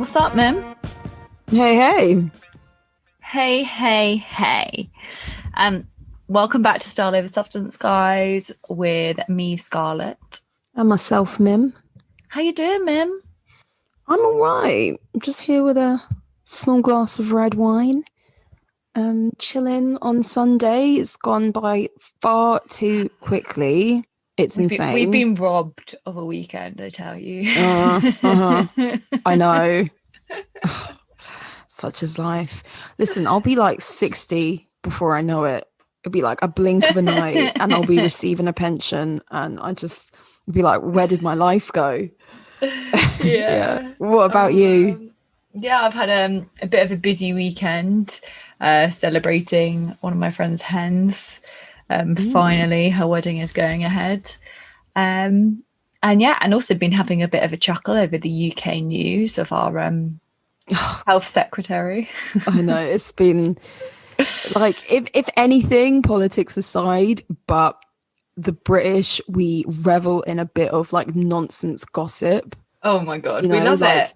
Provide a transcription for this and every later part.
What's up, Mim? Hey, hey. Hey. Welcome back to Style Over Substance, guys, with me, Scarlett. And myself, Mim. How you doing, Mim? I'm all right. I'm just here with a small glass of red wine. Chilling on Sunday. It's gone by far too quickly. It's insane. We've been robbed of a weekend, I tell you. I know. Such is life. Listen, I'll be like 60 before I know it. It'll be like a blink of an eye and I'll be receiving a pension and I just be like, where did my life go? Yeah. What about you? Yeah, I've had a bit of a busy weekend celebrating one of my friend's hens. Finally, her wedding is going ahead. And also been having a bit of a chuckle over the UK news of our health secretary. I know, it's been like, if anything, politics aside, but the British, we revel in a bit of like nonsense gossip. Oh my God, we love it.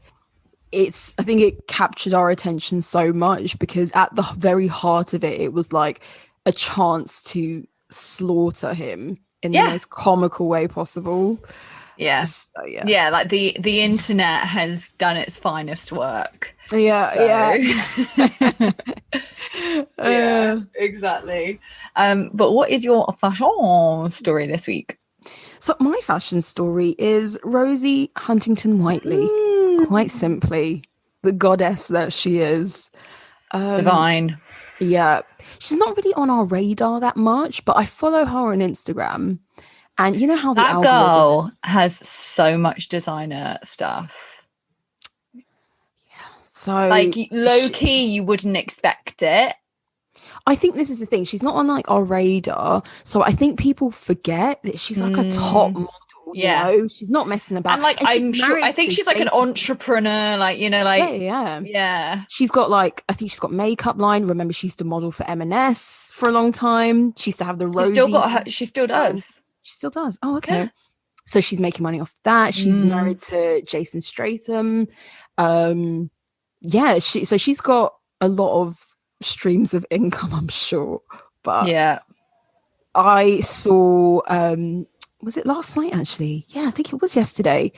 I think it captured our attention so much because at the very heart of it, it was like a chance to slaughter him in the most comical way possible. Yes. Yeah, like the internet has done its finest work. Yeah, exactly. But what is your fashion story this week? So my fashion story is Rosie Huntington Whiteley. Quite simply, the goddess that she is. Divine. Yeah. She's not really on our radar that much, but I follow her on Instagram. And you know how that girl has so much designer stuff. Yeah. So like low key, you wouldn't expect it. I think this is the thing. She's not on like our radar. So I think people forget that she's like a top model. You know, she's not messing about. And like, I think she's like an entrepreneur, like, you know, like, yeah. She's got like, I think she's got makeup line. Remember, she used to model for M&S for a long time. She used to have the Rosie. She still does. She still does. Oh, okay. Yeah. So she's making money off that. She's married to Jason Statham. So she's got a lot of streams of income, I'm sure. But yeah, I saw was it last night actually? Yeah, I think it was yesterday.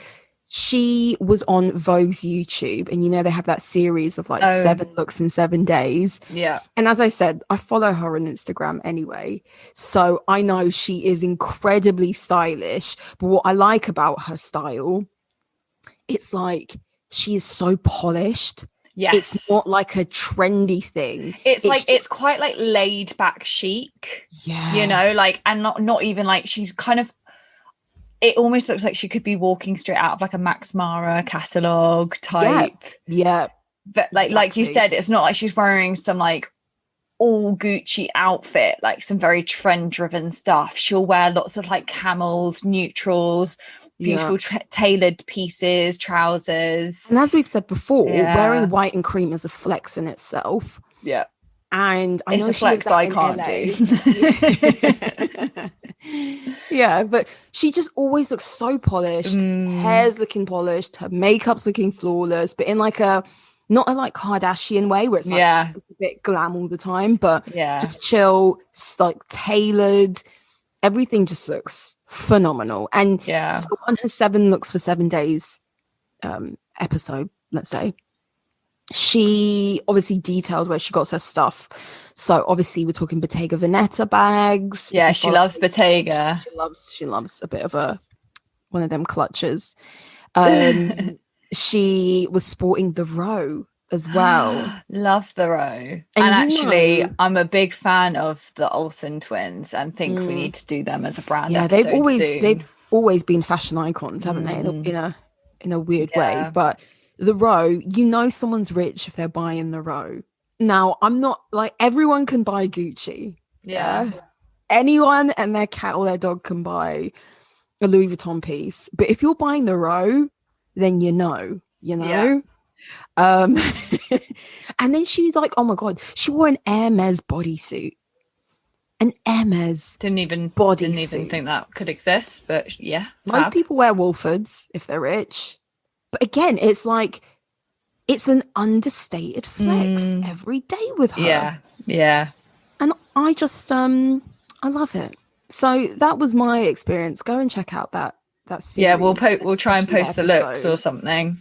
She was on Vogue's YouTube, and you know they have that series of like 7 looks in 7 days. Yeah. And as I said, I follow her on Instagram anyway, so I know she is incredibly stylish. But what I like about her style, it's like she is so polished. Yes. It's not like a trendy thing. It's quite like laid back chic. Yeah. You know, like, and not even like, she's kind of, it almost looks like she could be walking straight out of like a Max Mara catalog type. Yeah. But like you said, it's not like she's wearing some like all Gucci outfit, like some very trend driven stuff. She'll wear lots of like camels, neutrals, beautiful tailored pieces, trousers. And as we've said before, wearing white and cream is a flex in itself. Yeah. And I know it's a flex I can't do. Yeah, but she just always looks so polished. Hair's looking polished, her makeup's looking flawless, but in like a not a like Kardashian way where it's like it's a bit glam all the time, but just chill, like tailored. Everything just looks phenomenal. And so on her 7 looks for 7 days episode, let's say, she obviously detailed where she got her stuff. So obviously we're talking Bottega Veneta bags. Yeah, she loves Bottega. She loves a bit of one of them clutches. She was sporting the Row as well. Love the Row. And actually, I'm a big fan of the Olsen twins and think we need to do them as a brand. Yeah, they've always been fashion icons, haven't they? In a weird way. But the Row, you know someone's rich if they're buying the Row. Now, I'm not like everyone can buy Gucci. Yeah. Anyone and their cat or their dog can buy a Louis Vuitton piece. But if you're buying the Row, then you know. Yeah. And then she's like, oh my God, she wore an Hermes bodysuit. An Hermes didn't even think that could exist, but yeah. Most people wear Wolfords if they're rich. But again, it's like it's an understated flex every day with her. Yeah. And I just I love it. So that was my experience. Go and check out that series. Yeah, we'll try and post the looks or something.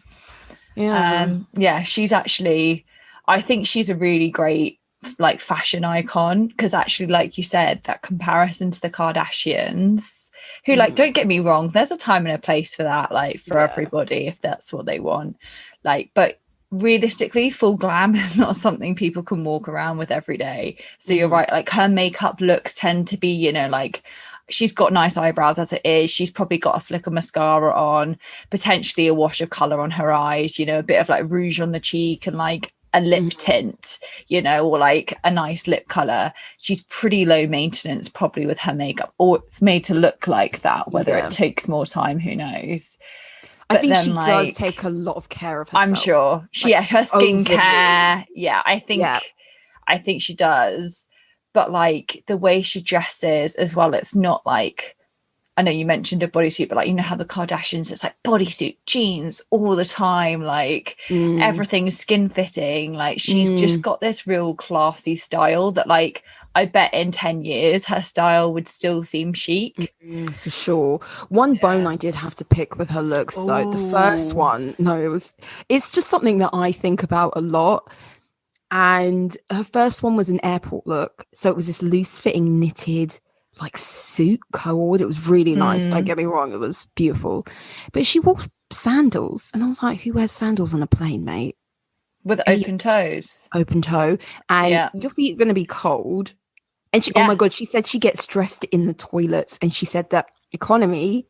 Yeah. She's actually, I think she's a really great like fashion icon, because actually, like you said, that comparison to the Kardashians, who like, don't get me wrong, there's a time and a place for that, like for everybody if that's what they want, like, but realistically, full glam is not something people can walk around with every day. So you're right, like her makeup looks tend to be, you know, like she's got nice eyebrows as it is, she's probably got a flick of mascara on, potentially a wash of color on her eyes, you know, a bit of like rouge on the cheek and like a lip tint, you know, or like a nice lip color. She's pretty low maintenance probably with her makeup, or it's made to look like that. Whether it takes more time, who knows. I think she does take a lot of care of herself. I'm sure her skincare. Yeah, I think she does. But like the way she dresses as well, it's not like, I know you mentioned a bodysuit, but like, you know how the Kardashians, it's like bodysuit, jeans all the time, like everything's skin fitting. Like she's just got this real classy style that like, I bet in 10 years her style would still seem chic. For sure. One bone I did have to pick with her looks though. The first one, it's just something that I think about a lot. And her first one was an airport look. So it was this loose fitting knitted like suit cord. It was really nice. Don't get me wrong, it was beautiful. But she wore sandals, and I was like, who wears sandals on a plane, mate? With open toes. Open toe. And your feet are going to be cold. And she, oh my God, she said she gets dressed in the toilets. And she said that economy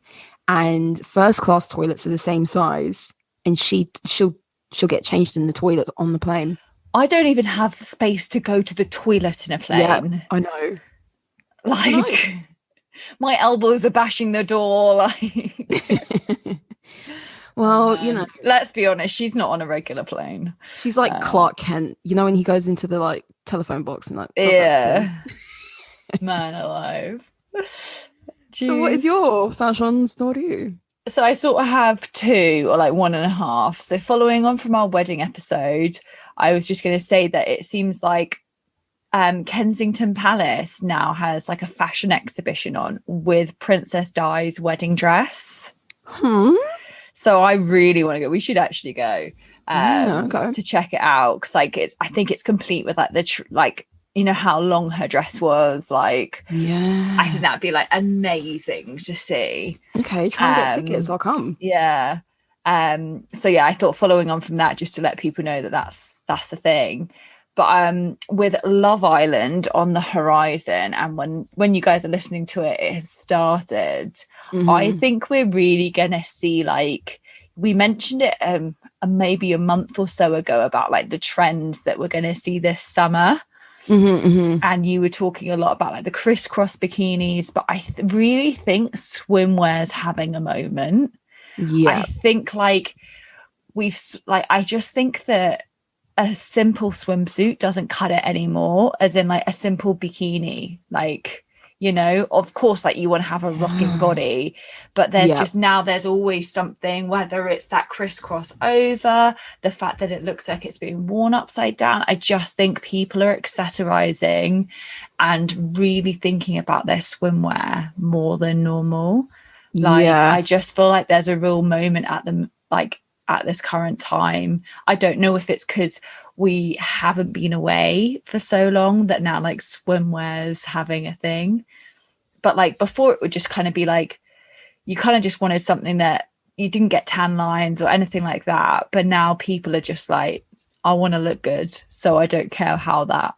and first class toilets are the same size. And she'll get changed in the toilet on the plane. I don't even have space to go to the toilet in a plane. Yeah, I know. Like, my elbows are bashing the door. Like, well, you know, let's be honest, she's not on a regular plane. She's like Clark Kent, you know, when he goes into the like telephone box and like, man alive. So, what is your fashion story? So I sort of have two, or like one and a half. So following on from our wedding episode, I was just going to say that it seems like Kensington Palace now has like a fashion exhibition on with Princess Di's wedding dress. So I really want to go. We should actually go to check it out, because like I think it's complete with like you know how long her dress was. Like, I think that'd be like amazing to see. Okay, try and get tickets. I'll come. Yeah. So yeah, I thought following on from that, just to let people know that that's the thing. But with Love Island on the horizon, and when you guys are listening to it, it has started. I think we're really gonna see, like, we mentioned it maybe a month or so ago about like the trends that we're gonna see this summer. And you were talking a lot about like the crisscross bikinis, but I really think swimwear's having a moment. I think like I just think that a simple swimsuit doesn't cut it anymore, as in like a simple bikini, like, you know, of course, like you want to have a rocking body, but there's just now there's always something, whether it's that crisscross over, the fact that it looks like it's being worn upside down. I just think people are accessorizing and really thinking about their swimwear more than normal. Like, I just feel like there's a real moment at them, like at this current time. I don't know if it's because we haven't been away for so long that now like swimwear's having a thing. But like before, it would just kind of be like, you kind of just wanted something that you didn't get tan lines or anything like that. But now people are just like, I want to look good, so I don't care how that.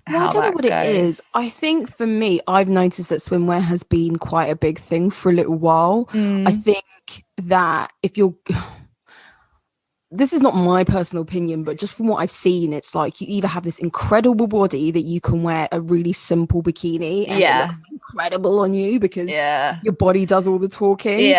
Well, I don't know what it is. I think for me, I've noticed that swimwear has been quite a big thing for a little while. I think that if you're... This is not my personal opinion, but just from what I've seen, it's like you either have this incredible body that you can wear a really simple bikini and it looks incredible on you because your body does all the talking.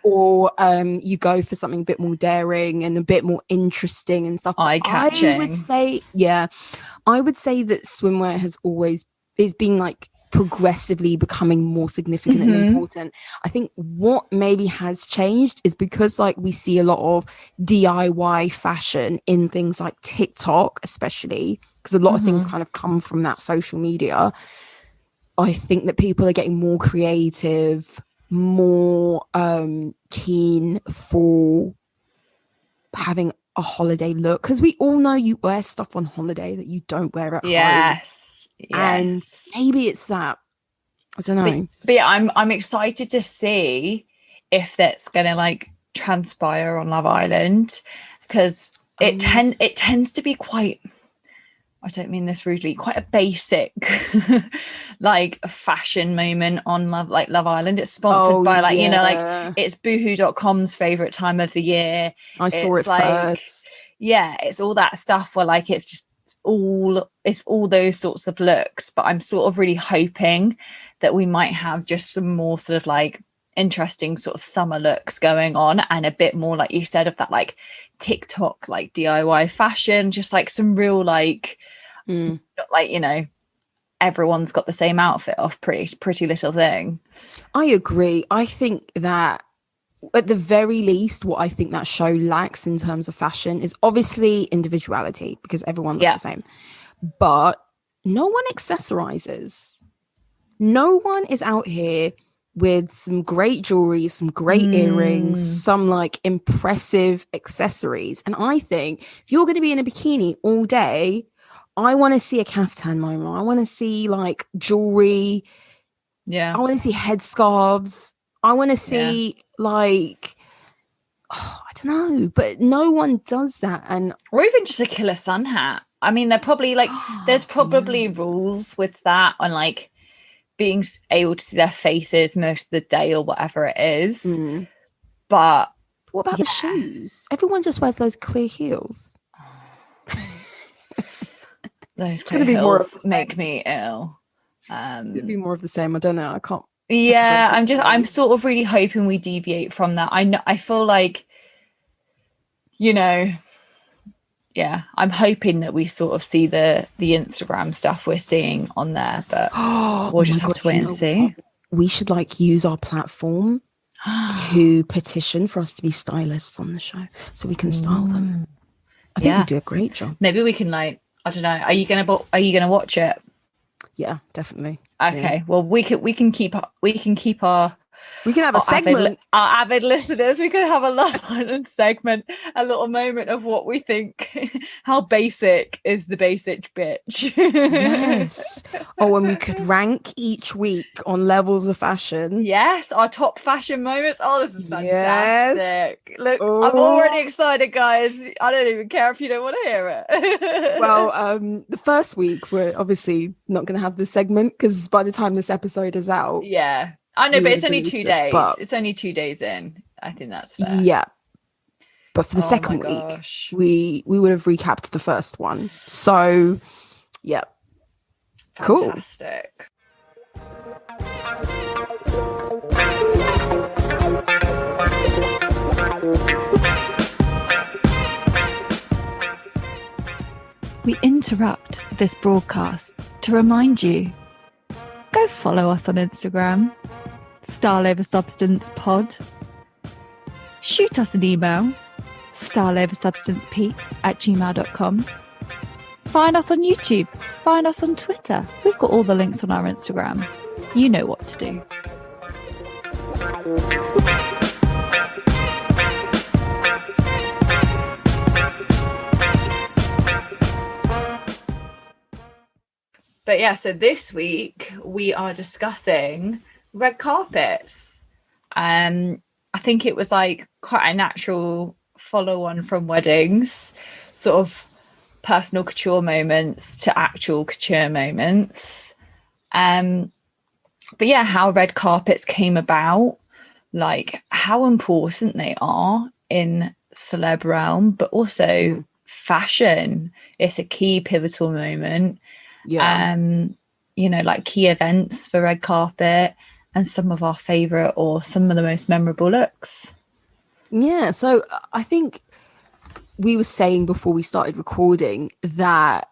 Or you go for something a bit more daring and a bit more interesting and stuff. Eye-catching. I would say that swimwear has always is being like progressively becoming more significant and important. I think what maybe has changed is because like we see a lot of DIY fashion in things like TikTok, especially because a lot of things kind of come from that social media. I think that people are getting more creative, more keen for having a holiday look, because we all know you wear stuff on holiday that you don't wear at home. And maybe it's that. I don't know. But yeah, I'm excited to see if that's gonna like transpire on Love Island, because it tends to be quite, I don't mean this rudely, quite a basic like fashion moment on Love Island. It's sponsored by like, you know, like it's boohoo.com's favorite time of the year. I saw it like, first. Yeah, it's all that stuff where like it's all those sorts of looks. But I'm sort of really hoping that we might have just some more sort of like interesting sort of summer looks going on, and a bit more, like you said, of that like TikTok like DIY fashion, just like some real like like, you know, everyone's got the same outfit off pretty little thing. I agree. I think that at the very least, what I think that show lacks in terms of fashion is obviously individuality, because everyone looks the same, but no one accessorizes. No one is out here with some great jewelry, some great earrings, some like impressive accessories. And I think if you're going to be in a bikini all day, I want to see a caftan moment. I want to see like jewelry. I want to see headscarves. I want to see like, I don't know, but no one does that. And or even just a killer sun hat. I mean, they're probably like, there's probably rules with that on like being able to see their faces most of the day or whatever it is. But what about the shoes? Everyone just wears those clear heels. Those clear heels make me ill. It'd be more of the same. I don't know. I can't. Yeah, I'm sort of really hoping we deviate from that. I feel like, you know, I'm hoping that we sort of see the Instagram stuff we're seeing on there, but we'll just have to wait and see. We should like use our platform to petition for us to be stylists on the show, so we can style them. I think we do a great job. Maybe we can like, I don't know. Are you gonna watch it? Yeah, definitely. Okay. Well, we can keep our We can have a segment. Our avid listeners, we could have a Love Island segment, a little moment of what we think, how basic is the basic bitch. Yes. Oh, and we could rank each week on levels of fashion. Yes, our top fashion moments. Oh, this is fantastic. Yes. Look, I'm already excited, guys. I don't even care if you don't want to hear it. Well, the first week, we're obviously not going to have this segment because by the time this episode is out. Yeah. I know, but it's only 2 days. It's only 2 days in. I think that's fair. Yeah. But for the second week, we would have recapped the first one. So, yeah. Fantastic. We interrupt this broadcast to remind you, go follow us on Instagram, Style Over Substance Pod. Shoot us an email, styleoversubstancepeak@gmail.com. Find us on YouTube, find us on Twitter. We've got all the links on our Instagram. You know what to do. But yeah, so this week we are discussing red carpets. I think it was like quite a natural follow-on from weddings, sort of personal couture moments to actual couture moments. But yeah, how red carpets came about, like how important they are in celeb realm, but also fashion. It's a key pivotal moment. Yeah. You know, like key events for red carpet and some of our favorite or some of the most memorable looks. Yeah, so I think we were saying before we started recording that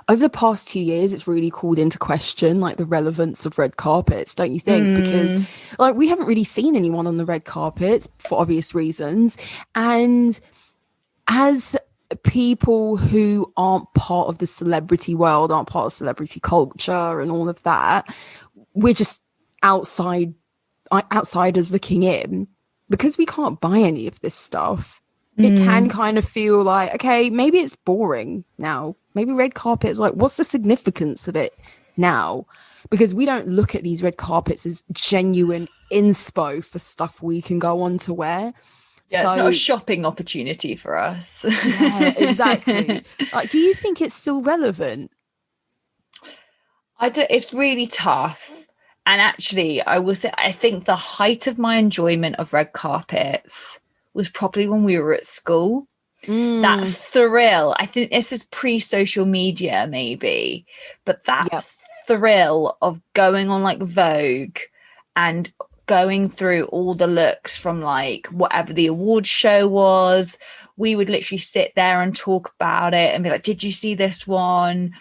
over the past 2 years, it's really called into question like the relevance of red carpets, don't you think? Because like we haven't really seen anyone on the red carpets for obvious reasons. And as people who aren't part of the celebrity world, aren't part of celebrity culture and all of that, we're just outsiders looking in, because we can't buy any of this stuff. It can kind of feel like, okay, maybe it's boring now. Maybe red carpet is like, what's the significance of it now? Because we don't look at these red carpets as genuine inspo for stuff we can go on to wear. Yeah, it's not a shopping opportunity for us. Yeah, exactly. Like, do you think it's still relevant? It's really tough. And actually, I will say, I think the height of my enjoyment of red carpets was probably when we were at school. That thrill, I think this is pre-social media maybe, but that thrill of going on like Vogue and going through all the looks from like whatever the awards show was, we would literally sit there and talk about it and be like, did you see this one?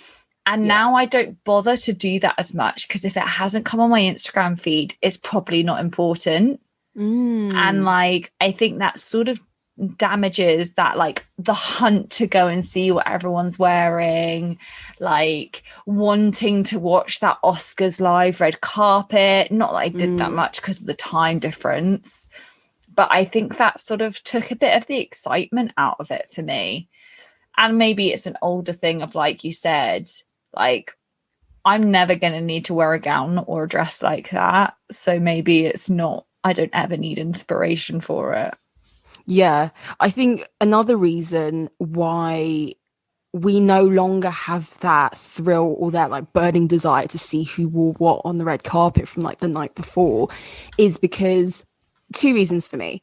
And now I don't bother to do that as much, because if it hasn't come on my Instagram feed, it's probably not important. And like, I think that sort of damages that, like the hunt to go and see what everyone's wearing, like wanting to watch that Oscars live red carpet. Not that I did that much because of the time difference, but I think that sort of took a bit of the excitement out of it for me. And maybe it's an older thing of, like you said, like I'm never going to need to wear a gown or a dress like that, so maybe it's not, I don't ever need inspiration for it. Yeah, I think another reason why we no longer have that thrill or that like burning desire to see who wore what on the red carpet from like the night before is because two reasons for me.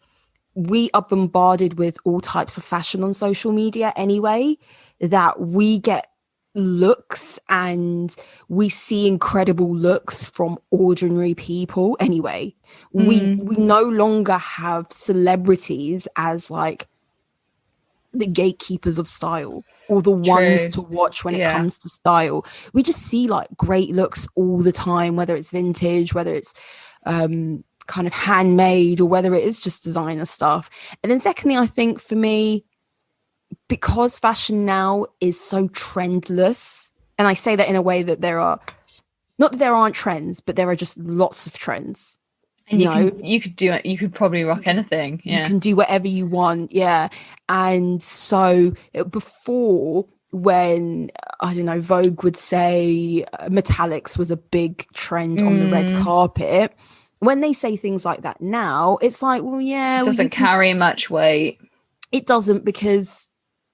We are bombarded with all types of fashion on social media anyway, that we get looks and we see incredible looks from ordinary people anyway. We no longer have celebrities as like the gatekeepers of style or the ones to watch when it comes to style. We just see like great looks all the time, whether it's vintage, whether it's kind of handmade, or whether it is just designer stuff. And then secondly, I think for me, because fashion now is so trendless, and I say that in a way that there are, not that there aren't trends, but there are just lots of trends. And you could do it. You could probably rock anything. Yeah, you can do whatever you want. Yeah, and so before, when I don't know, Vogue would say metallics was a big trend on the red carpet. When they say things like that now, it's like, well, yeah, it doesn't carry much weight. It doesn't, because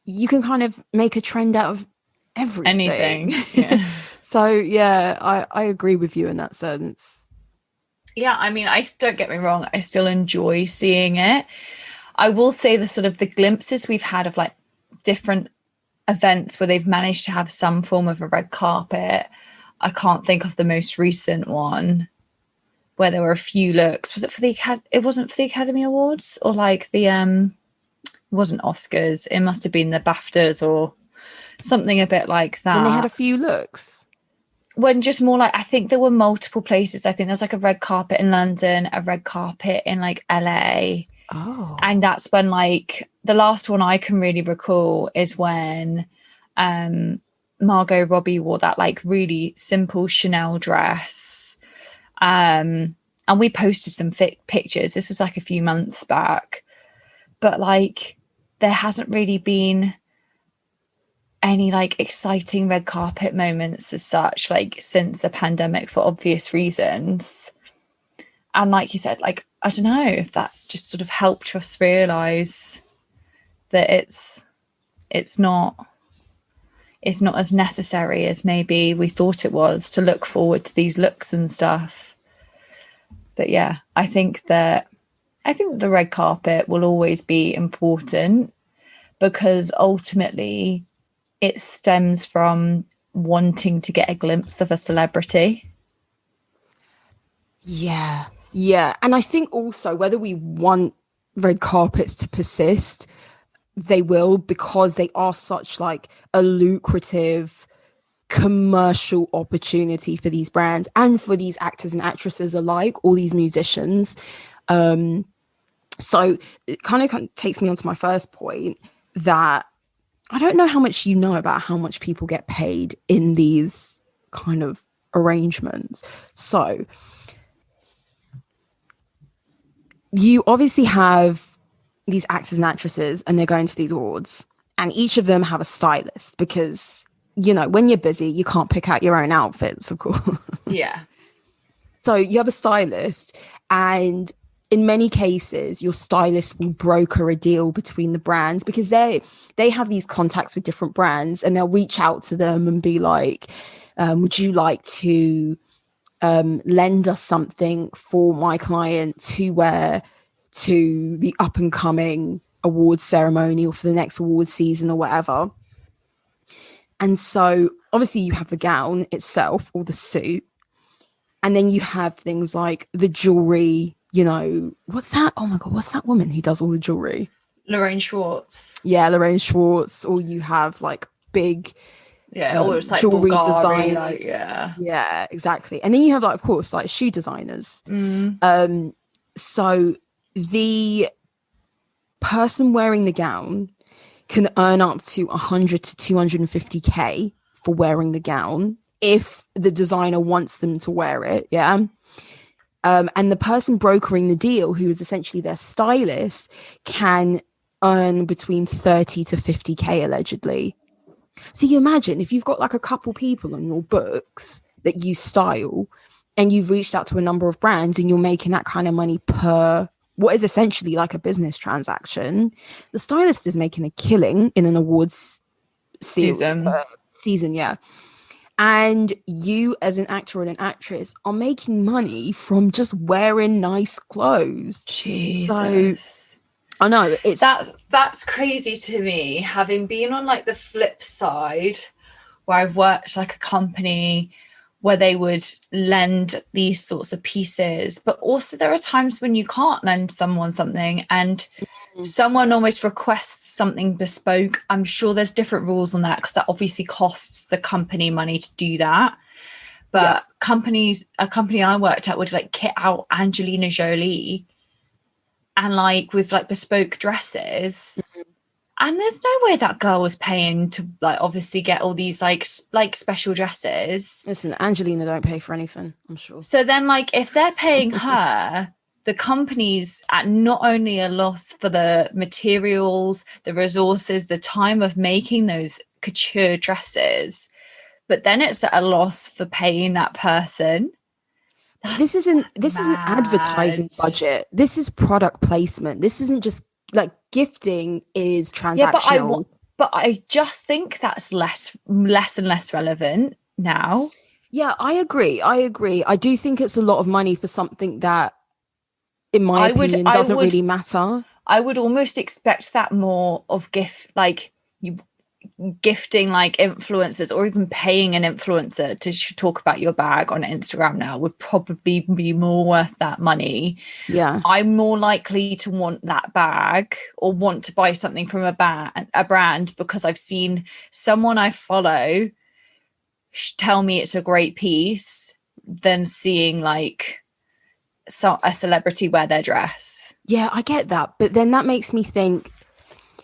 you can kind of make a trend out of everything. Yeah. So yeah, I agree with you in that sense. Yeah, I mean, don't get me wrong, I still enjoy seeing it. I will say the sort of the glimpses we've had of like different events where they've managed to have some form of a red carpet. I can't think of the most recent one where there were a few looks. Was it for it wasn't for the Academy Awards, or like the it wasn't Oscars. It must have been the BAFTAs or something a bit like that. When they had a few looks. When just more like, I think there were multiple places. I think there's like a red carpet in London, a red carpet in like LA. Oh. And that's when like the last one I can really recall is when Margot Robbie wore that like really simple Chanel dress. And we posted some pictures. This was like a few months back. But like there hasn't really been any like exciting red carpet moments as such, like since the pandemic, for obvious reasons. And like you said, like I don't know if that's just sort of helped us realize that it's not as necessary as maybe we thought it was to look forward to these looks and stuff. But yeah, I think the red carpet will always be important, because ultimately it stems from wanting to get a glimpse of a celebrity. Yeah. And I think also whether we want red carpets to persist, they will, because they are such like a lucrative commercial opportunity for these brands and for these actors and actresses alike, all these musicians. So it kind of takes me on to my first point, that I don't know how much you know about how much people get paid in these kind of arrangements. So you obviously have these actors and actresses, and they're going to these awards, and each of them have a stylist, because, you know, when you're busy, you can't pick out your own outfits, of course. Yeah. So you have a stylist, and in many cases, your stylist will broker a deal between the brands, because they have these contacts with different brands, and they'll reach out to them and be like, would you like to lend us something for my client to wear to the up and coming awards ceremony or for the next awards season or whatever. And so obviously you have the gown itself or the suit, and then you have things like the jewelry. You know, what's that? Oh my God, what's that woman who does all the jewelry? Lorraine Schwartz. Yeah, Lorraine Schwartz. Or you have like big or it's like jewelry Bulgari, design. like, yeah, exactly. And then you have, like, of course, like shoe designers. So the person wearing the gown can earn up to 100 to 250k for wearing the gown if the designer wants them to wear it. Yeah. And the person brokering the deal, who is essentially their stylist, can earn between 30 to 50k allegedly. So you imagine if you've got like a couple people on your books that you style, and you've reached out to a number of brands, and you're making that kind of money per what is essentially like a business transaction. The stylist is making a killing in an awards season, yeah. And you as an actor and an actress are making money from just wearing nice clothes. Jesus. So I know that's crazy to me, having been on like the flip side, where I've worked like a company where they would lend these sorts of pieces, but also there are times when you can't lend someone something and someone almost requests something bespoke. I'm sure there's different rules on that, because that obviously costs the company money to do that. But a company I worked at would like kit out Angelina Jolie and like with like bespoke dresses. And there's no way that girl was paying to like obviously get all these like special dresses. Listen, Angelina don't pay for anything, I'm sure. So then like if they're paying her, the company's at not only a loss for the materials, the resources, the time of making those couture dresses, but then it's at a loss for paying that person. This isn't advertising budget. This is product placement. This isn't just like gifting is transactional. Yeah, but I just think that's less and less relevant now. Yeah, I agree. I do think it's a lot of money for something that, in my opinion, doesn't really matter. I would almost expect that more of gifting like influencers, or even paying an influencer to talk about your bag on Instagram now would probably be more worth that money. Yeah, I'm more likely to want that bag or want to buy something from a brand because I've seen someone I follow tell me it's a great piece than seeing like a celebrity wear their dress. Yeah, I get that, but then that makes me think,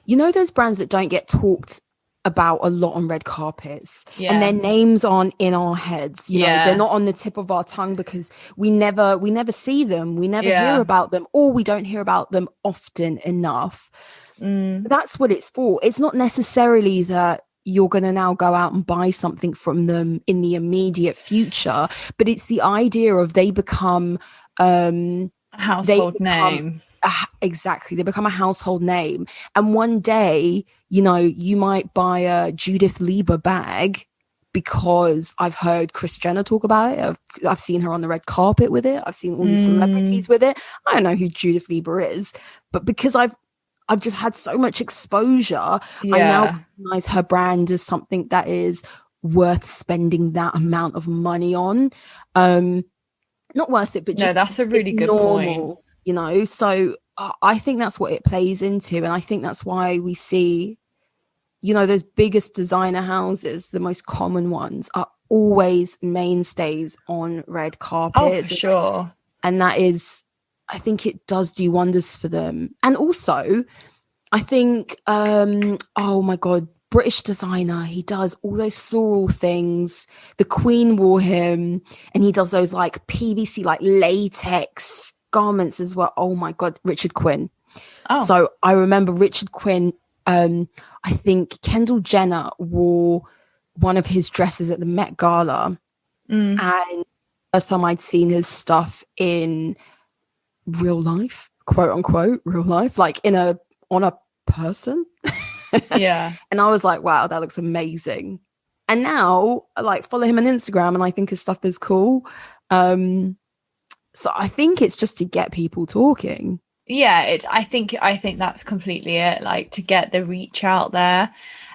you know, those brands that don't get talked about a lot on red carpets, and their names aren't in our heads, you know, they're not on the tip of our tongue because we never see them, we never hear about them, or we don't hear about them often enough. That's what it's for. It's not necessarily that you're going to now go out and buy something from them in the immediate future, but it's the idea of they become a household name. Exactly, they become a household name, and one day, you know, you might buy a Judith Lieber bag because I've heard Kris Jenner talk about it. I've seen her on the red carpet with it. I've seen all these celebrities with it. I don't know who Judith Lieber is, but because I've just had so much exposure, I now recognize her brand as something that is worth spending that amount of money on. Not worth it, but just that's a really good point. You know, so I think that's what it plays into, and I think that's why we see you know, those biggest designer houses, the most common ones, are always mainstays on red carpets. Oh, for sure. And that is, I think it does do wonders for them. And also, I think, oh my God, British designer, he does all those floral things. The Queen wore him, and he does those like PVC, like latex garments as well. Oh my God, Richard Quinn. Oh. So I remember Richard Quinn, I think Kendall Jenner wore one of his dresses at the Met Gala. And first time I'd seen his stuff in real life, quote unquote, real life, like on a person. Yeah. And I was like, wow, that looks amazing. And now I like follow him on Instagram and I think his stuff is cool. So I think it's just to get people talking. Yeah, I think that's completely it, like to get the reach out there.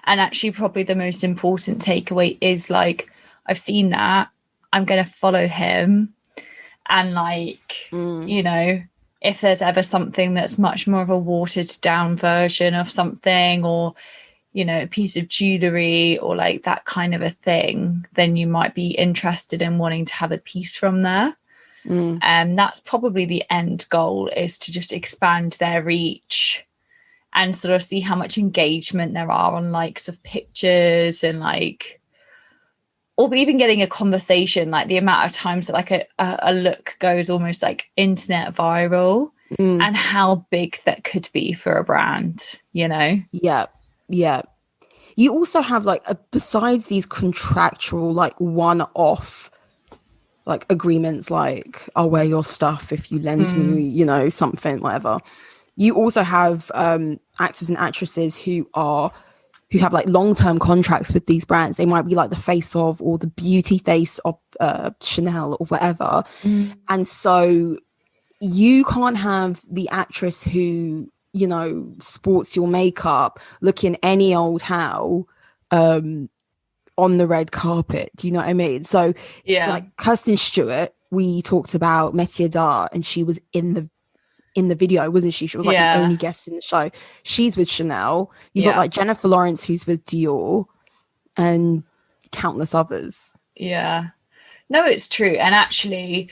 And actually probably the most important takeaway is like, I've seen that, I'm going to follow him. And like, you know, if there's ever something that's much more of a watered down version of something, or, you know, a piece of jewelry or like that kind of a thing, then you might be interested in wanting to have a piece from there. And that's probably the end goal, is to just expand their reach and sort of see how much engagement there are on likes of pictures, and like, or even getting a conversation, like the amount of times that like a look goes almost like internet viral, and how big that could be for a brand, you know? Yeah. You also have like besides these contractual like one-off like agreements, like I'll wear your stuff if you lend me, you know, something, whatever. You also have actors and actresses who have like long-term contracts with these brands. They might be like the face of, or the beauty face of Chanel or whatever. And so you can't have the actress who, you know, sports your makeup looking any old how on the red carpet. Do you know what I mean? So Yeah, like Kirsten Stewart, we talked about Métier d'Art, and she was in the video, wasn't she? She was like the only guest in the show. She's with Chanel. You've got like Jennifer Lawrence, who's with Dior, and countless others. Yeah. No, it's true. And actually,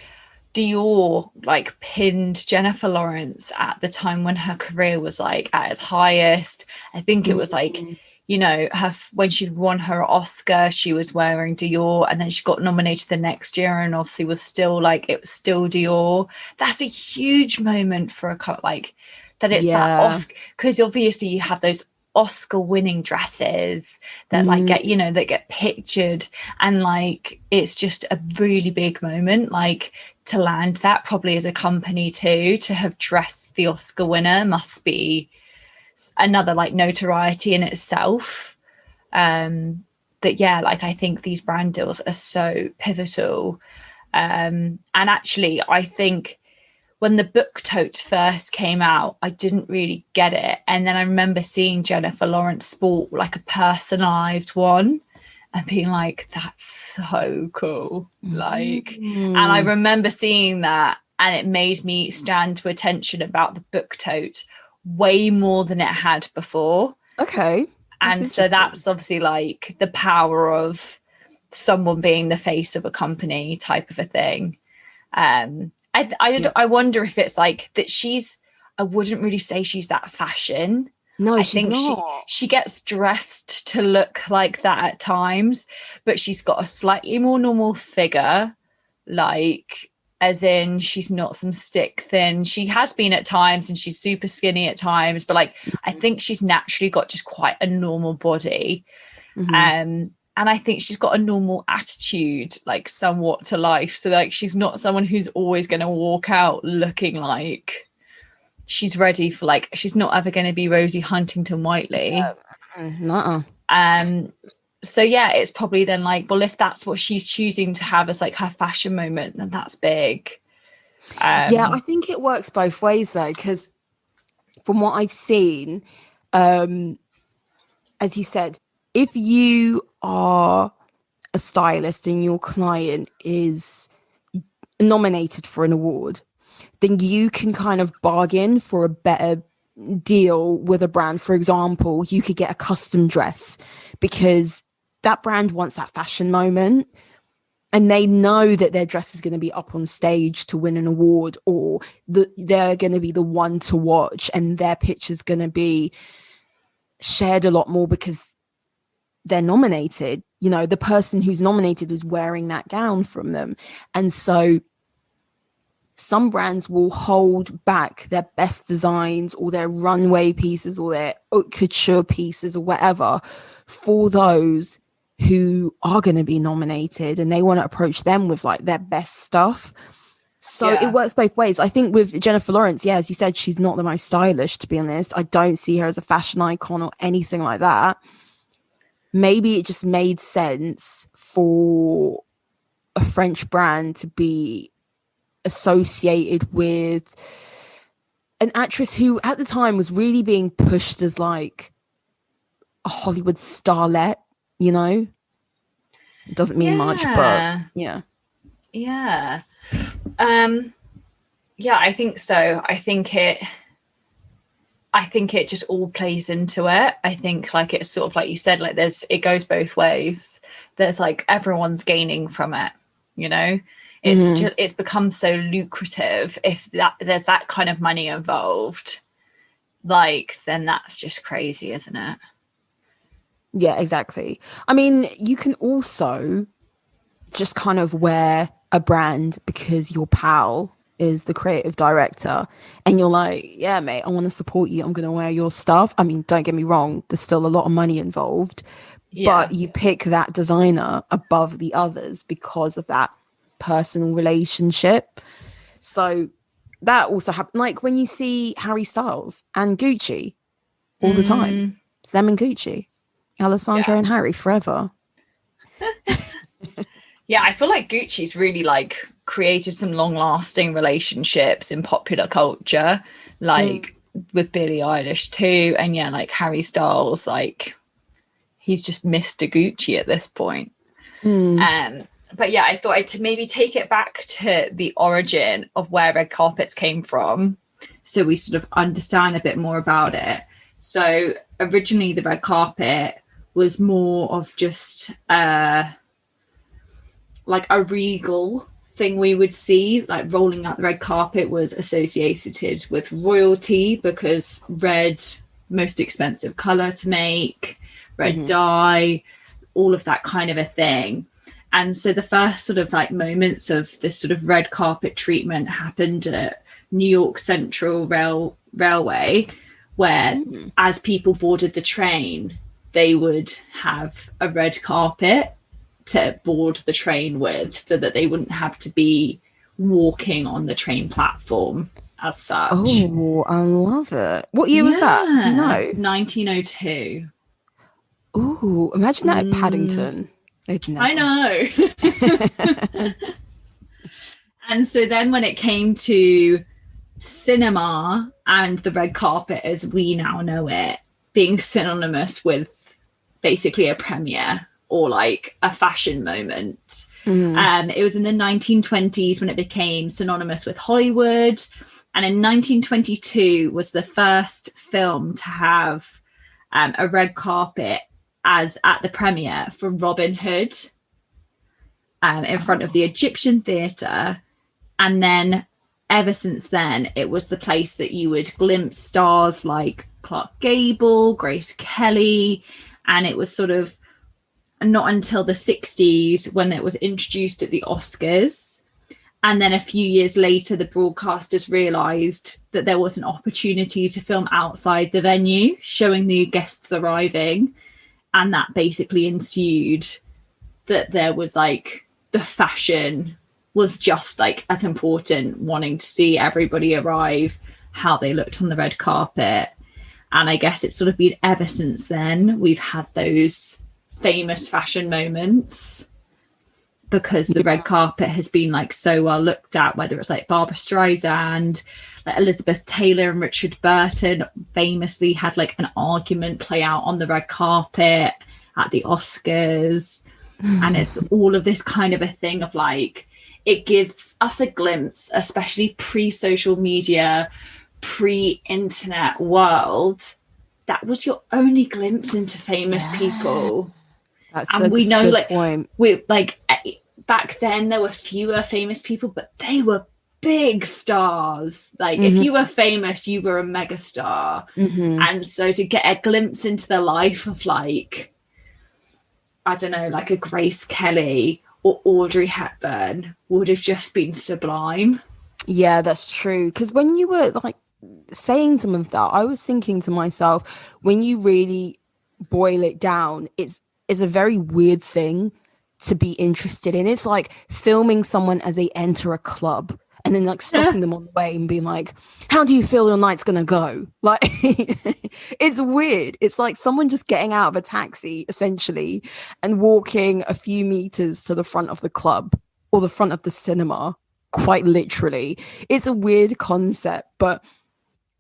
Dior like pinned Jennifer Lawrence at the time when her career was like at its highest. I think it was like, you know, when she won her Oscar, she was wearing Dior, and then she got nominated the next year, and obviously was still like, it was still Dior. That's a huge moment for a like that. It's that Oscar, because obviously you have those Oscar winning dresses that like get, you know, that get pictured, and like it's just a really big moment, like to land that probably as a company too, to have dressed the Oscar winner must be another like notoriety in itself. That like I think these brand deals are so pivotal. And actually I think when the book tote first came out, I didn't really get it, and then I remember seeing Jennifer Lawrence sport like a personalized one and being like, that's so cool. Like, and I remember seeing that, and it made me stand to attention about the book tote way more than it had before. Okay. And so that's obviously like the power of someone being the face of a company type of a thing. I wonder if it's like that I wouldn't really say she's that fashion. No, I she's think not. she gets dressed to look like that at times, but she's got a slightly more normal figure, like as in she's not some stick thin. She has been at times, and she's super skinny at times, but like I think she's naturally got just quite a normal body. And I think she's got a normal attitude, like somewhat to life. So like she's not someone who's always going to walk out looking like she's ready for, like, she's not ever going to be Rosie Huntington Whiteley. So yeah, it's probably then like, well, if that's what she's choosing to have as like her fashion moment, then that's big. I think it works both ways though, because from what I've seen, as you said, if you are a stylist and your client is nominated for an award, then you can kind of bargain for a better deal with a brand. For example, you could get a custom dress because that brand wants that fashion moment, and they know that their dress is going to be up on stage to win an award, or they're going to be the one to watch, and their picture's going to be shared a lot more because they're nominated. You know, the person who's nominated is wearing that gown from them. And so some brands will hold back their best designs or their runway pieces or their haute couture pieces or whatever for those who are going to be nominated, and they want to approach them with like their best stuff. So it works both ways. I think with Jennifer Lawrence, as you said, she's not the most stylish, to be honest. I don't see her as a fashion icon or anything like that. Maybe it just made sense for a French brand to be associated with an actress who at the time was really being pushed as like a Hollywood starlet, you know? It doesn't mean much, but yeah. I think so. I think it just all plays into it. I think like it's sort of like you said, like it goes both ways. There's like everyone's gaining from it, you know. It's become so lucrative. If there's that kind of money involved, like then that's just crazy, isn't it? Yeah, exactly. I mean, you can also just kind of wear a brand because your pal is the creative director and you're like, yeah, mate, I want to support you. I'm going to wear your stuff. I mean, don't get me wrong. There's still a lot of money involved, but you pick that designer above the others because of that personal relationship. So that also happened. Like when you see Harry Styles and Gucci all the time, it's them and Gucci. Alessandro and Harry forever. I feel like Gucci's really like created some long-lasting relationships in popular culture, like with Billie Eilish too, and like Harry Styles, like he's just Mr. Gucci at this point. But I thought I'd maybe take it back to the origin of where red carpets came from, so we sort of understand a bit more about it. So originally the red carpet was more of just like a regal thing we would see, like rolling out the red carpet was associated with royalty because red, most expensive color to make, red dye, all of that kind of a thing. And so the first sort of like moments of this sort of red carpet treatment happened at New York Central Railway, where as people boarded the train, they would have a red carpet to board the train with so that they wouldn't have to be walking on the train platform as such. Oh, I love it. What year was that? Do you know? 1902. Ooh, imagine that at Paddington. I know. And so then when it came to cinema and the red carpet as we now know it being synonymous with basically a premiere or like a fashion moment, it was in the 1920s when it became synonymous with Hollywood, and in 1922 was the first film to have a red carpet as at the premiere for Robin Hood in front of the Egyptian Theatre. And then ever since then, it was the place that you would glimpse stars like Clark Gable, Grace Kelly, and it was sort of not until the 60s when it was introduced at the Oscars. And then a few years later, the broadcasters realised that there was an opportunity to film outside the venue, showing the guests arriving. And that basically ensued that there was like the fashion was just like as important, wanting to see everybody arrive, how they looked on the red carpet. And I guess it's sort of been ever since then we've had those famous fashion moments because the red carpet has been like so well looked at, whether it's like Barbara Streisand, like Elizabeth Taylor and Richard Burton famously had like an argument play out on the red carpet at the Oscars. And it's all of this kind of a thing of like, it gives us a glimpse, especially pre-social media, pre-internet world, that was your only glimpse into famous people. And we know, like, point. We like back then there were fewer famous people, but they were big stars. Like, if you were famous, you were a mega star. And so to get a glimpse into the life of, like, I don't know, like a Grace Kelly or Audrey Hepburn would have just been sublime. Yeah, that's true. Because when you were like saying some of that, I was thinking to myself, when you really boil it down, it's a very weird thing to be interested in. It's like filming someone as they enter a club and then, like, stopping them on the way and being like, how do you feel your night's gonna go? Like, it's weird. It's like someone just getting out of a taxi essentially and walking a few meters to the front of the club or the front of the cinema, quite literally. It's a weird concept, but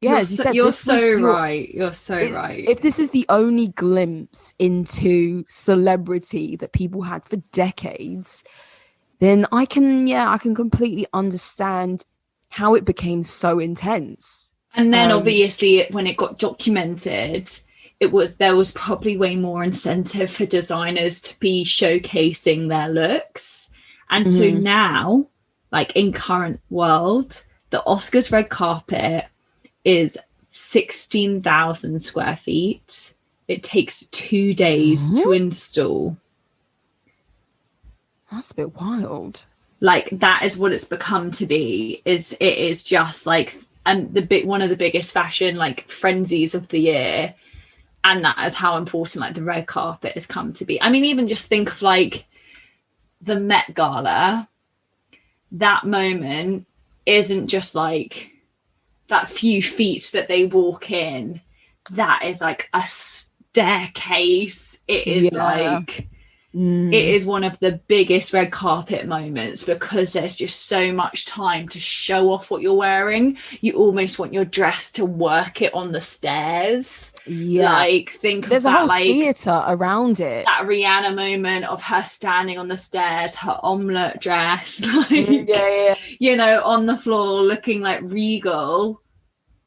yeah, as you said, you're so right. If this is the only glimpse into celebrity that people had for decades, then I can completely understand how it became so intense. And then obviously when it got documented, there was probably way more incentive for designers to be showcasing their looks. And so now, like, in current world, the Oscars red carpet is 16,000 square feet. It takes 2 days to install. That's a bit wild. Like, that is what it's become to be. It is just like, and one of the biggest fashion, like, frenzies of the year. And that is how important, like, the red carpet has come to be. I mean, even just think of, like, the Met Gala. That moment isn't just like that few feet that they walk in. That is like a staircase. It is like it is one of the biggest red carpet moments, because there's just so much time to show off what you're wearing. You almost want your dress to work it on the stairs. Like, think there's of that, a whole like, theater around it. That Rihanna moment of her standing on the stairs, her omelette dress, like, you know, on the floor looking like regal.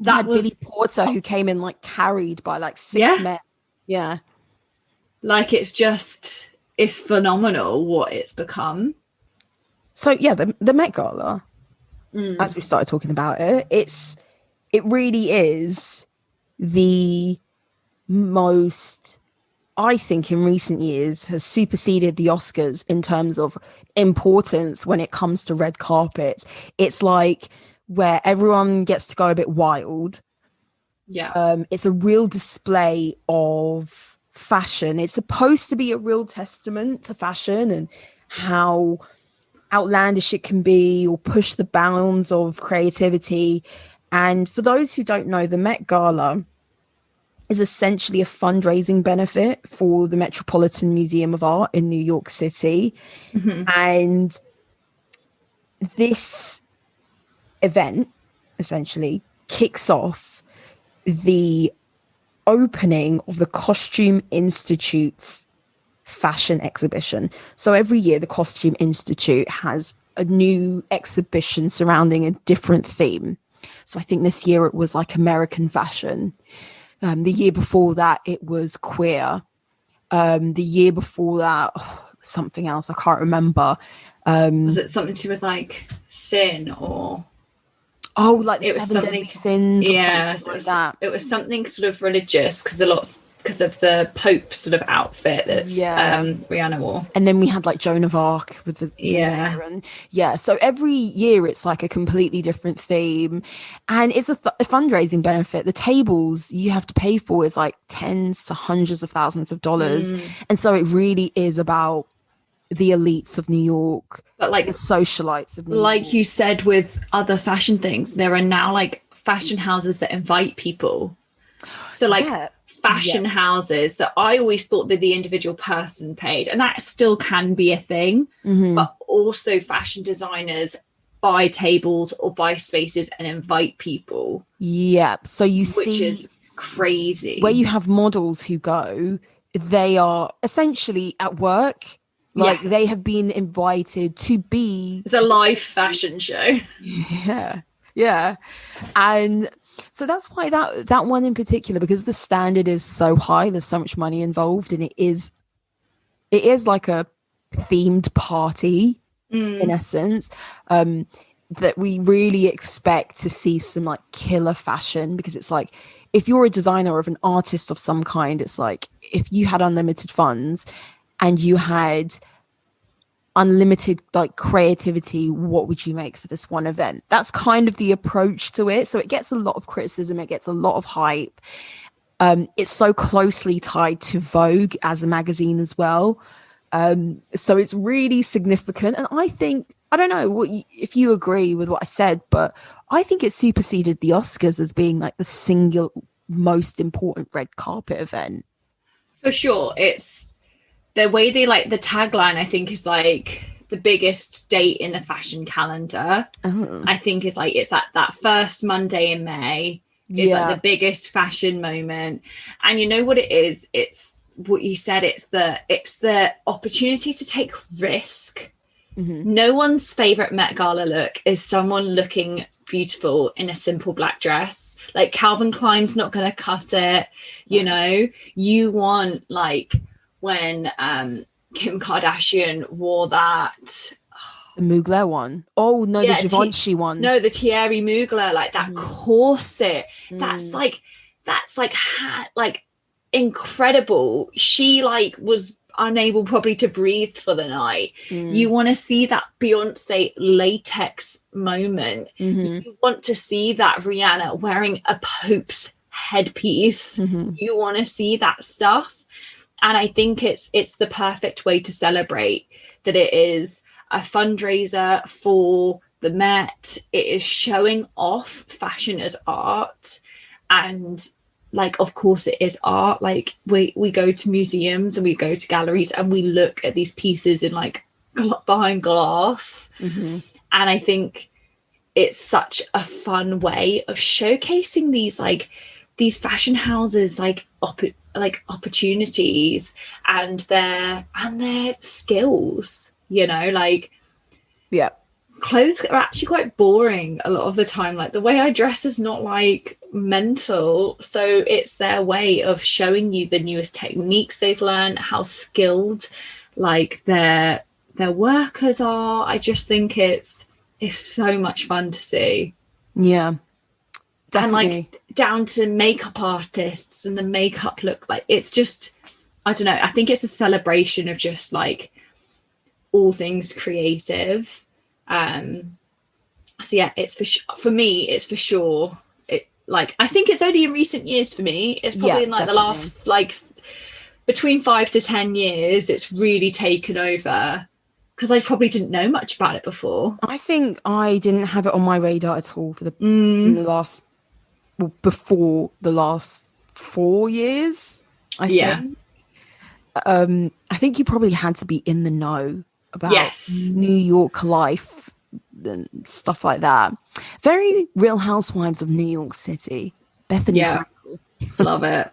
That was Billy Porter, who came in, like, carried by like 6 men. Yeah. Like, it's phenomenal what it's become. So yeah, the Met Gala, as we started talking about it, it really is the most, I think, in recent years has superseded the Oscars in terms of importance when it comes to red carpet. It's like where everyone gets to go a bit wild. It's a real display of fashion. It's supposed to be a real testament to fashion and how outlandish it can be, or push the bounds of creativity. And for those who don't know, the Met Gala is essentially a fundraising benefit for the Metropolitan Museum of Art in New York City. And this event essentially kicks off the opening of the Costume Institute's fashion exhibition. So every year the Costume Institute has a new exhibition surrounding a different theme. So I think this year it was like American fashion. The year before that it was queer. The year before that, something else, I can't remember. Was it something to do with like sin or? Oh, like the 7 deadly sins. Yeah, like that. It was something sort of religious because of the Pope sort of outfit that Rihanna wore. And then we had like Joan of Arc with the so every year it's like a completely different theme, and it's a fundraising benefit. The tables you have to pay for is like tens to hundreds of thousands of dollars, and so it really is about the elites of New York, but like the socialites of New York. York. You said with other fashion things, there are now like fashion houses that invite people. So like fashion houses. So I always thought that the individual person paid, and that still can be a thing, but also fashion designers buy tables or buy spaces and invite people. Yeah. So you see, which is crazy. Where you have models who go, they are essentially at work. Like they have been invited to be. It's a live fashion show. Yeah. And So that's why that one in particular, because the standard is so high, there's so much money involved, and it is like a themed party in essence, that we really expect to see some like killer fashion, because it's like, if you're a designer or an artist of some kind, it's like, if you had unlimited funds and you had unlimited like creativity, what would you make for this one event? That's kind of the approach to it. So it gets a lot of criticism, it gets a lot of hype. It's so closely tied to Vogue as a magazine as well. So it's really significant. And I think, I don't know if you agree with what I said, but I think it superseded the Oscars as being like the single most important red carpet event. For sure. It's the way they like the tagline, I think, is like the biggest date in the fashion calendar. I think it's like, it's that first Monday in May is like the biggest fashion moment. And you know what it is? It's what you said, it's the opportunity to take risk. No one's favorite Met Gala look is someone looking beautiful in a simple black dress. Like Calvin Klein's not going to cut it, you know. You want like when Kim Kardashian wore that the Mugler one. Oh no, the Givenchy one. No, the Thierry Mugler, like that corset. That's like incredible. She like was unable probably to breathe for the night. You want to see that Beyonce latex moment. You want to see that Rihanna wearing a Pope's headpiece. You want to see that stuff. And I think it's the perfect way to celebrate that it is a fundraiser for the Met. It is showing off fashion as art. And like, of course it is art. Like we go to museums and we go to galleries and we look at these pieces in like behind glass. And I think it's such a fun way of showcasing these fashion houses, like opportunities and their skills, you know, like clothes are actually quite boring a lot of the time. Like the way I dress is not like mental, so it's their way of showing you the newest techniques they've learned, how skilled like their workers are. I just think it's so much fun to see. Definitely. And like down to makeup artists and the makeup look, like it's just, I don't know, I think it's a celebration of just like all things creative. So yeah, it's for me, it's for sure. It like, I think it's only in recent years for me. It's probably in like definitely. The last like between 5 to 10 years, it's really taken over, because I probably didn't know much about it before. I think I didn't have it on my radar at all for before the last 4 years. I think you probably had to be in the know about New York life and stuff like that. Very Real Housewives of New York City. Bethany Frankel. Love it.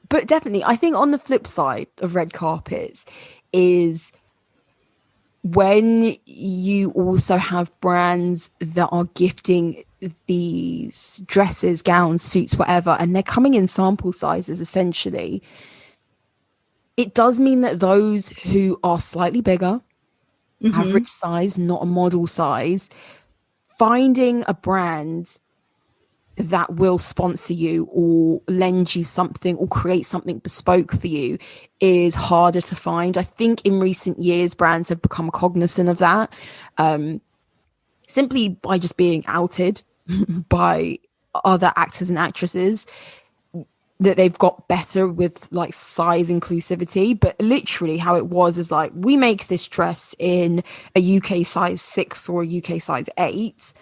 But definitely, I think on the flip side of red carpets is when you also have brands that are gifting these dresses, gowns, suits, whatever, and they're coming in sample sizes essentially. It does mean that those who are slightly bigger, average size, not a model size, finding a brand that will sponsor you or lend you something or create something bespoke for you is harder to find. I think in recent years, brands have become cognizant of that, simply by just being outed by other actors and actresses, that they've got better with like size inclusivity. But literally how it was is like, we make this dress in a UK size 6 or a UK size 8.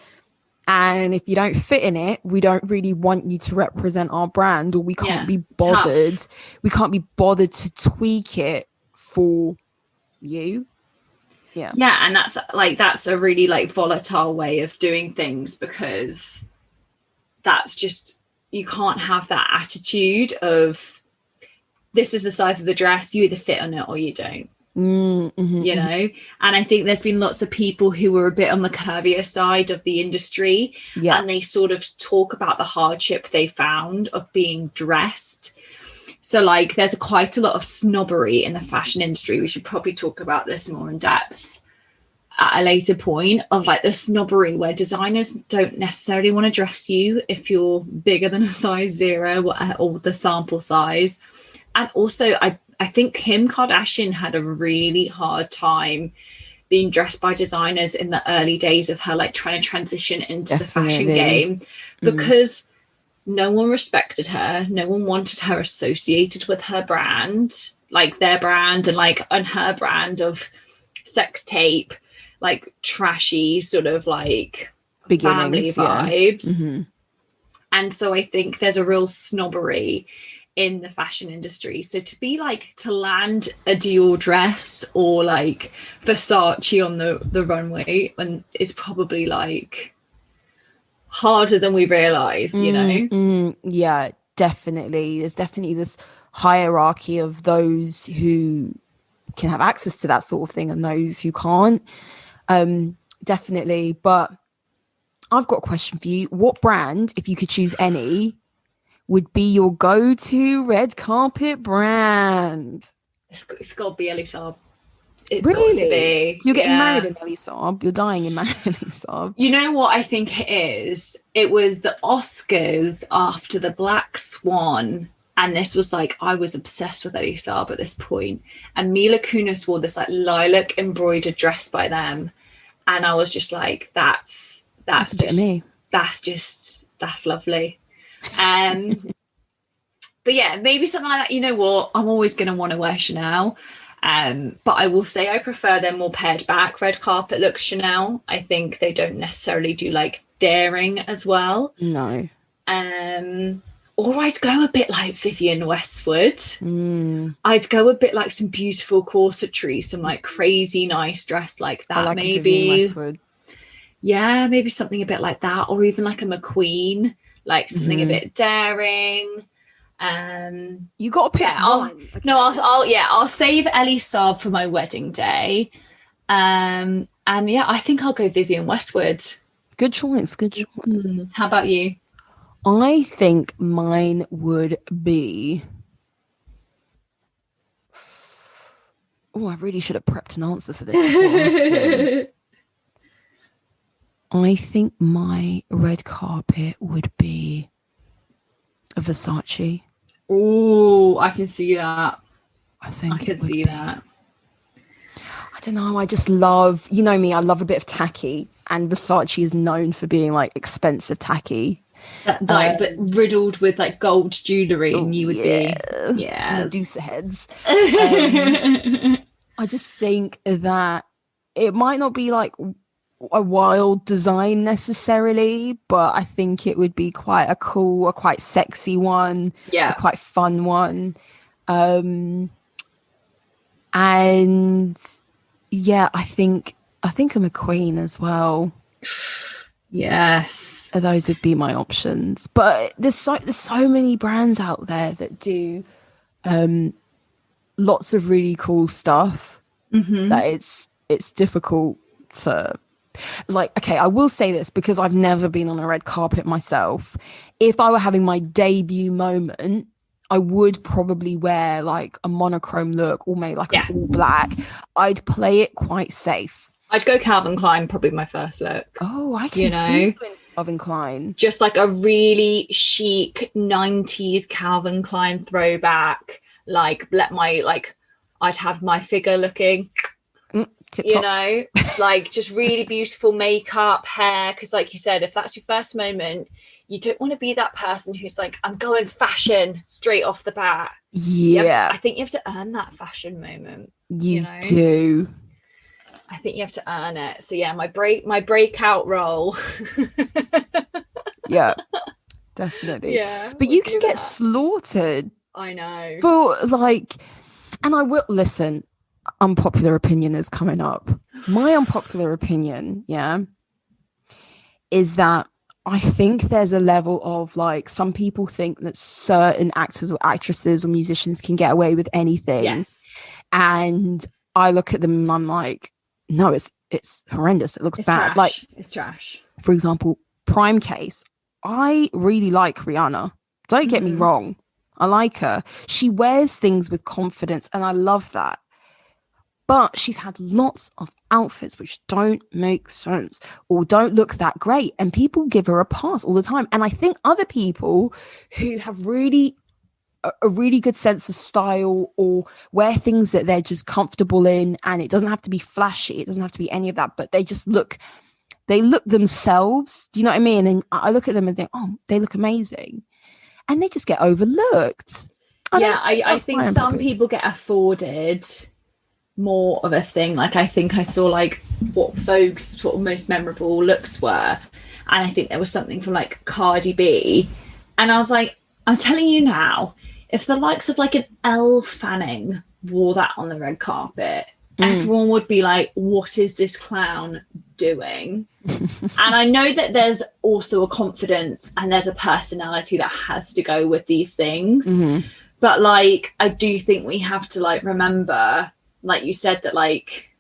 And if you don't fit in it, we don't really want you to represent our brand, or we can't be bothered. Tough. We can't be bothered to tweak it for you. Yeah. And that's a really like volatile way of doing things, because that's just, you can't have that attitude of, this is the size of the dress, you either fit on it or you don't. you know. And I think there's been lots of people who were a bit on the curvier side of the industry, and they sort of talk about the hardship they found of being dressed. So like there's quite a lot of snobbery in the fashion industry. We should probably talk about this more in depth at a later point, of like the snobbery where designers don't necessarily want to dress you if you're bigger than a size 0 or the sample size. And also I think Kim Kardashian had a really hard time being dressed by designers in the early days of her like trying to transition into the fashion game, because no one respected her. No one wanted her associated with her brand, like their brand and her brand of sex tape, like trashy sort of like family vibes. And so I think there's a real snobbery in the fashion industry. So to be like, to land a Dior dress or like Versace on the runway and is probably like harder than we realize, you know. Yeah, definitely. There's definitely this hierarchy of those who can have access to that sort of thing and those who can't. Definitely. But I've got a question for you. What brand, if you could choose any, would be your go-to red carpet brand? It's got to be Elie Saab. It's really? got to be. So you're getting married in Elie Saab. You're dying in married in Elie Saab. You know what I think it is? It was the Oscars after the Black Swan. And this was like, I was obsessed with Elie Saab at this point. And Mila Kunis wore this like lilac embroidered dress by them. And I was just like, that's just me. That's lovely. But yeah, maybe something like that. You know what? I'm always going to want to wear Chanel. But I will say I prefer their more pared back red carpet looks Chanel. I think they don't necessarily do like daring as well. No. Or I'd go a bit like Vivienne Westwood. I'd go a bit like some beautiful corsetry, some like crazy nice dress like that. I like maybe Vivienne Westwood. Yeah, maybe something a bit like that, or even like a McQueen, like something a bit daring. You got to pick one. I'll save Elie Saab for my wedding day. And yeah, I think I'll go Vivienne Westwood. Good choice. How about you? I think mine would be... Oh, I really should have prepped an answer for this. I think my red carpet would be a Versace. Oh, I can see that. I can see that. I don't know. I just love, you know me, I love a bit of tacky, and Versace is known for being like expensive tacky. But riddled with like gold jewelry, and you would be Medusa heads. I just think that it might not be like a wild design necessarily, but I think it would be quite a cool, a quite sexy one, a quite fun one. And yeah, I think a McQueen as well. Yes, those would be my options. But there's so many brands out there that do lots of really cool stuff that it's difficult to. Like, okay, I will say this because I've never been on a red carpet myself. If I were having my debut moment, I would probably wear like a monochrome look or maybe like an all black. I'd play it quite safe. I'd go Calvin Klein, probably my first look. Oh, I can see you in Calvin Klein. Just like a really chic 90s Calvin Klein throwback. Like, I'd have my figure looking... Tip-top. You know, like just really beautiful makeup, hair, because like you said, if that's your first moment, you don't want to be that person who's like, I'm going fashion straight off the bat. I think you have to earn that fashion moment. You know? Do. I think you have to earn it. So yeah, my breakout role. Yeah, definitely. Yeah, but you can get slaughtered. I know. For like, and I will listen. Unpopular opinion is coming up. My unpopular opinion, is that I think there's a level of like, some people think that certain actors or actresses or musicians can get away with anything. Yes. And I look at them and I'm like, no, it's horrendous. It looks bad. Trash. Like, it's trash. For example, Prime Case. I really like Rihanna. Don't get me wrong. I like her. She wears things with confidence and I love that. But she's had lots of outfits which don't make sense or don't look that great. And people give her a pass all the time. And I think other people who have a really good sense of style or wear things that they're just comfortable in, and it doesn't have to be flashy. It doesn't have to be any of that, but they look themselves. Do you know what I mean? And I look at them and think, oh, they look amazing. And they just get overlooked. I think some people get afforded more of a thing. Like, I think I saw like what Vogue's sort of most memorable looks were. And I think there was something from like Cardi B. And I was like, I'm telling you now, if the likes of like an Elle Fanning wore that on the red carpet, everyone would be like, what is this clown doing? And I know that there's also a confidence and there's a personality that has to go with these things. But like, I do think we have to like remember, like you said, that like,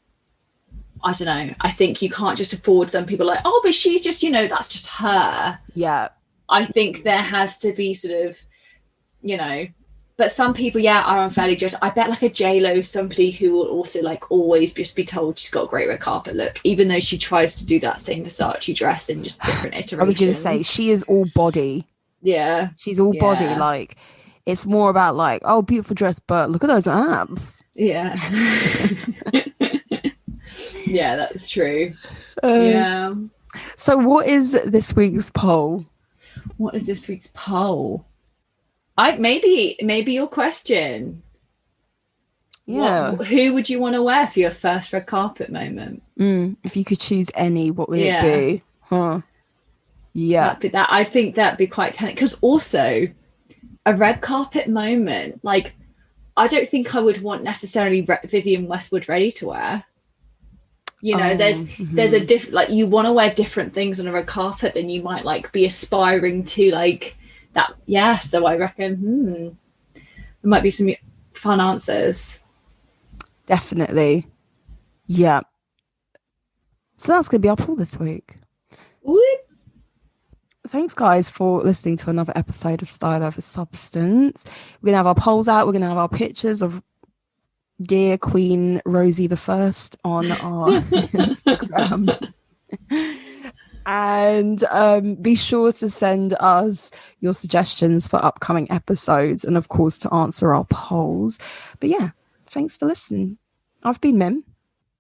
I don't know, I think you can't just afford some people like, oh, but she's just, you know, that's just her. Yeah. I think there has to be sort of, you know, but some people, are unfairly judged. I bet like a J-Lo, somebody who will also like always just be told she's got a great red carpet look, even though she tries to do that same Versace dress in just different iterations. I was going to say, she is all body. Yeah. She's all body. Like, it's more about like, oh, beautiful dress, but look at those abs. Yeah. Yeah, that's true. So what is this week's poll? What is this week's poll? Maybe your question. Yeah. Who would you want to wear for your first red carpet moment? If you could choose any, what would it be? Huh. Yeah. I think that'd be quite tempting. Because also, a red carpet moment, like, I don't think I would want necessarily Vivienne Westwood ready to wear. You know, there's a different, like, you want to wear different things on a red carpet than you might like be aspiring to, like that. Yeah, so I reckon there might be some fun answers. Definitely. Yeah. So that's gonna be our poll this week. Whoop. Thanks, guys, for listening to another episode of Style Over Substance. We're gonna have our polls out. We're gonna have our pictures of dear Queen Rosie the First on our Instagram. And be sure to send us your suggestions for upcoming episodes and, of course, to answer our polls. But yeah, thanks for listening. I've been Mim.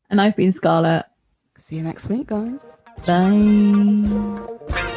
And I've been Scarlett. See you next week, guys. Bye.